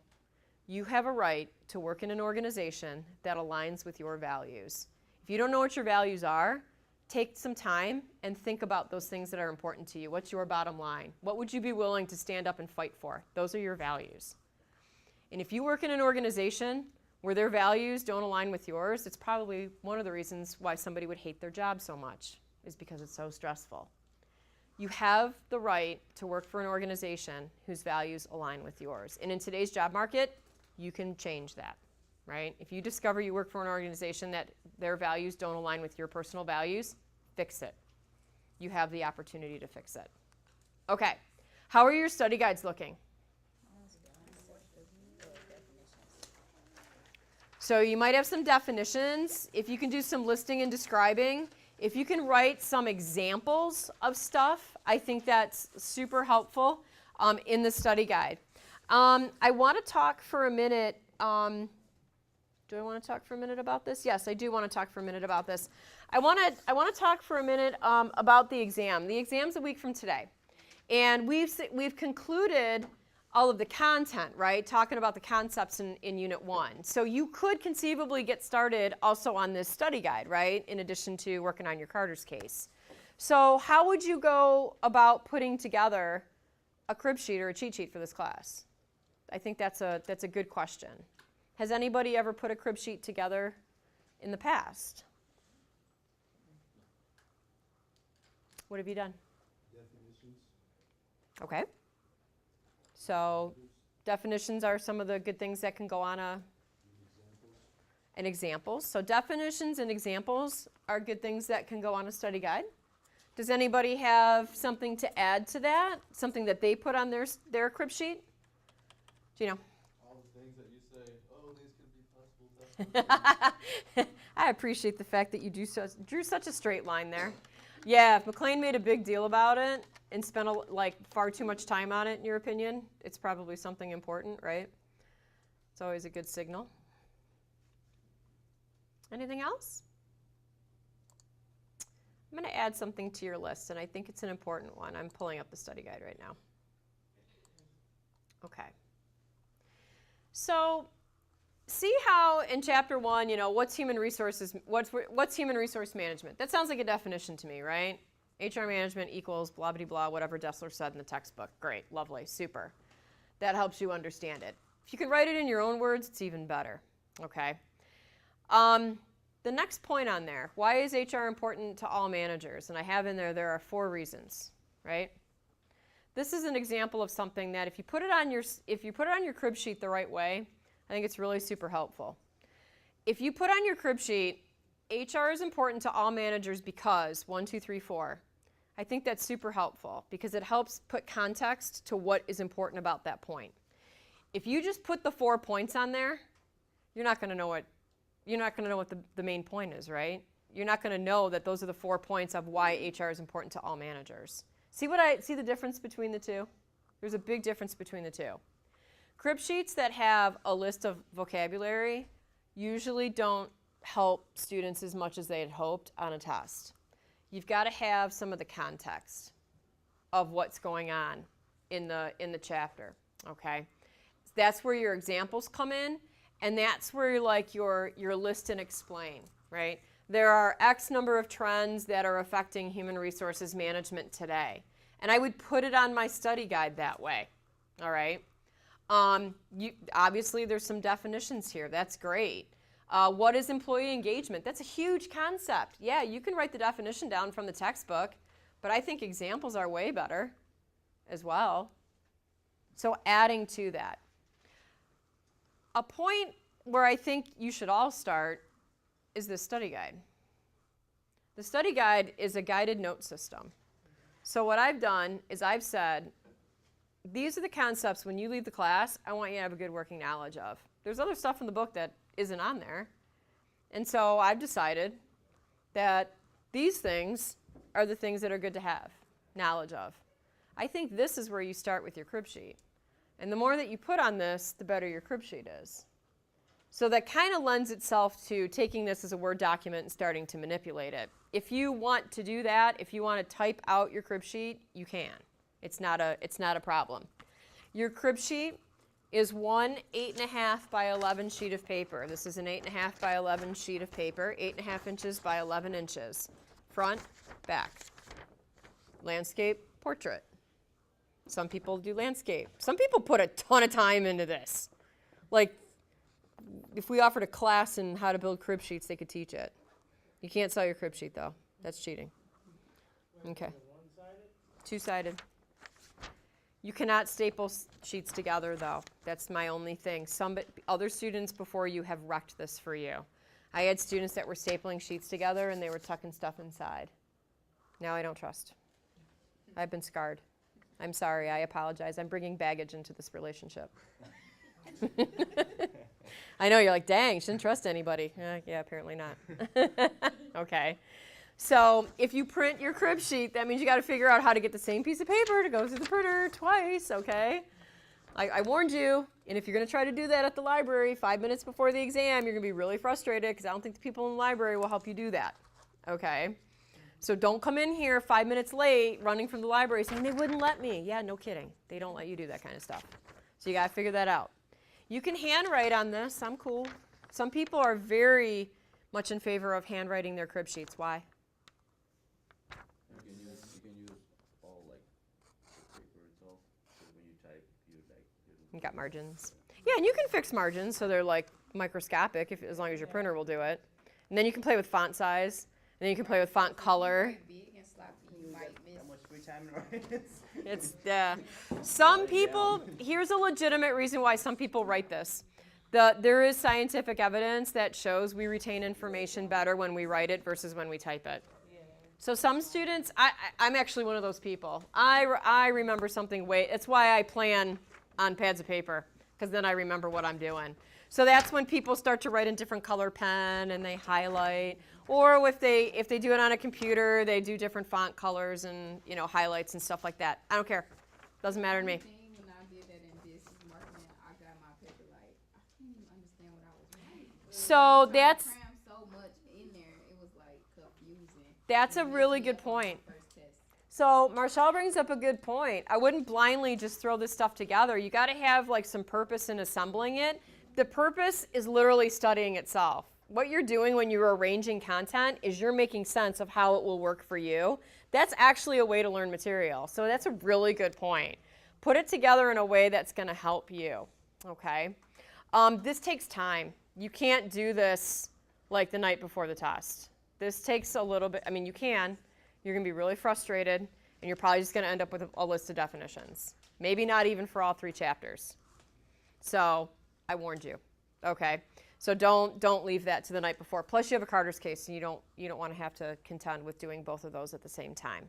you have a right to work in an organization that aligns with your values. If you don't know what your values are, take some time and think about those things that are important to you. What's your bottom line? What would you be willing to stand up and fight for? Those are your values. And if you work in an organization where their values don't align with yours, it's probably one of the reasons why somebody would hate their job so much, is because it's so stressful. You have the right to work for an organization whose values align with yours. And in today's job market, you can change that, right? If you discover you work for an organization that their values don't align with your personal values, fix it. You have the opportunity to fix it. Okay, how are your study guides looking? So you might have some definitions. If you can do some listing and describing, if you can write some examples of stuff, I think that's super helpful in the study guide. I want to talk for a minute. Do I want to talk for a minute about this? Yes, I do want to talk for a minute about this. I want to talk for a minute about the exam. The exam's a week from today. And we've concluded all of the content, right? Talking about the concepts in Unit 1. So you could conceivably get started also on this study guide, right? In addition to working on your Carter's case. So how would you go about putting together a crib sheet or a cheat sheet for this class? I think that's a good question. Has anybody ever put a crib sheet together in the past? What have you done? Definitions. Okay. So definitions are some of the good things that can go on an examples. So definitions and examples are good things that can go on a study guide. Does anybody have something to add to that? Something that they put on their crib sheet? Gino? All the things that you say, oh, these could be possible. I appreciate the fact that you drew such a straight line there. Yeah, if McLean made a big deal about it and spent far too much time on it, in your opinion, it's probably something important, right? It's always a good signal. Anything else? I'm going to add something to your list, and I think it's an important one. I'm pulling up the study guide right now. Okay. So see how in chapter 1, what's human resources, what's human resource management? That sounds like a definition to me, right? HR management equals blah, blah, blah, whatever Dessler said in the textbook. Great, lovely, super. That helps you understand it. If you can write it in your own words, it's even better, okay? The next point on there, why is HR important to all managers? And I have in there are 4 reasons, right? This is an example of something that if you put it on your crib sheet the right way, I think it's really super helpful. If you put on your crib sheet, HR is important to all managers because 1, 2, 3, 4. I think that's super helpful because it helps put context to what is important about that point. If you just put the 4 points on there, you're not going to know what the main point is, right? You're not going to know that those are the 4 points of why HR is important to all managers. See the difference between the two? There's a big difference between the two. Crib sheets that have a list of vocabulary usually don't help students as much as they had hoped on a test. You've got to have some of the context of what's going on in the chapter, okay? That's where your examples come in, and that's where your list and explain, right? there are X number of trends that are affecting human resources management today. And I would put it on my study guide that way, all right? Obviously, there's some definitions here. That's great. What is employee engagement? That's a huge concept. Yeah, you can write the definition down from the textbook, but I think examples are way better as well. So adding to that. A point where I think you should all start is the study guide. The study guide is a guided note system. So what I've done is I've said, these are the concepts when you leave the class, I want you to have a good working knowledge of. There's other stuff in the book that isn't on there. And so I've decided that these things are the things that are good to have knowledge of. I think this is where you start with your crib sheet. And the more that you put on this, the better your crib sheet is. So that kind of lends itself to taking this as a Word document and starting to manipulate it. If you want to do that, if you want to type out your crib sheet, you can. It's not a problem. Your crib sheet is one 8.5 by 11 sheet of paper. This is an 8.5 by 11 sheet of paper, 8.5 inches by 11 inches. Front, back. Landscape, portrait. Some people do landscape. Some people put a ton of time into this. Like, if we offered a class in how to build crib sheets, they could teach it. You can't sell your crib sheet, though. That's cheating. Okay. Two-sided. You cannot staple sheets together, though. That's my only thing. Other students before you have wrecked this for you. I had students that were stapling sheets together, and they were tucking stuff inside. Now I don't trust. I've been scarred. I'm sorry. I apologize. I'm bringing baggage into this relationship. I know, you're like, dang, shouldn't trust anybody. Yeah, apparently not. Okay. So if you print your crib sheet, that means you got to figure out how to get the same piece of paper to go through the printer twice, okay? I warned you, and if you're going to try to do that at the library 5 minutes before the exam, you're going to be really frustrated because I don't think the people in the library will help you do that, okay? So don't come in here 5 minutes late running from the library saying they wouldn't let me. Yeah, no kidding. They don't let you do that kind of stuff. So you got to figure that out. You can handwrite on this. I'm cool. Some people are very much in favor of handwriting their crib sheets. Why? You can use all like the paper itself. So when you type, You got margins. Yeah, and you can fix margins so they're like microscopic as long as your printer will do it. And then you can play with font size. And then you can play with font color. Big and sloppy, you might miss. How much free time it is? It's some people. Here's a legitimate reason why some people write this. There is scientific evidence that shows we retain information better when we write it versus when we type it. So some students, I'm actually one of those people. I remember something that's why I plan on pads of paper, because then I remember what I'm doing. So that's when people start to write in different color pen and they highlight. Or if they do it on a computer, they do different font colors and highlights and stuff like that. I don't care. Doesn't matter to me. When I did that in business marketing, I got my paper like I couldn't even understand what I was writing. So that's Crammed so much in there, it was like confusing. That's a really good point. So Marshall brings up a good point. I wouldn't blindly just throw this stuff together. You got to have like some purpose in assembling it. The purpose is literally studying itself. What you're doing when you're arranging content is you're making sense of how it will work for you. That's actually a way to learn material. So that's a really good point. Put it together in a way that's going to help you, okay? This takes time. You can't do this like the night before the test. This takes a little bit. I mean, you can. You're going to be really frustrated, and you're probably just going to end up with a list of definitions. Maybe not even for all 3 chapters. So I warned you, okay? So don't leave that to the night before. Plus, you have a Carter's case, and you don't want to have to contend with doing both of those at the same time.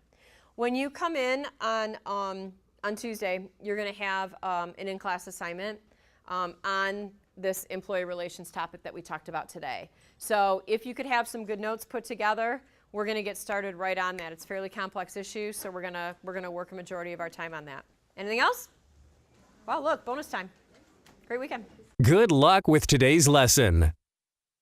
When you come in on Tuesday, you're going to have an in-class assignment on this employee relations topic that we talked about today. So if you could have some good notes put together, we're going to get started right on that. It's a fairly complex issue, so we're going to work a majority of our time on that. Anything else? Wow, look, bonus time. Great weekend. Good luck with today's lesson.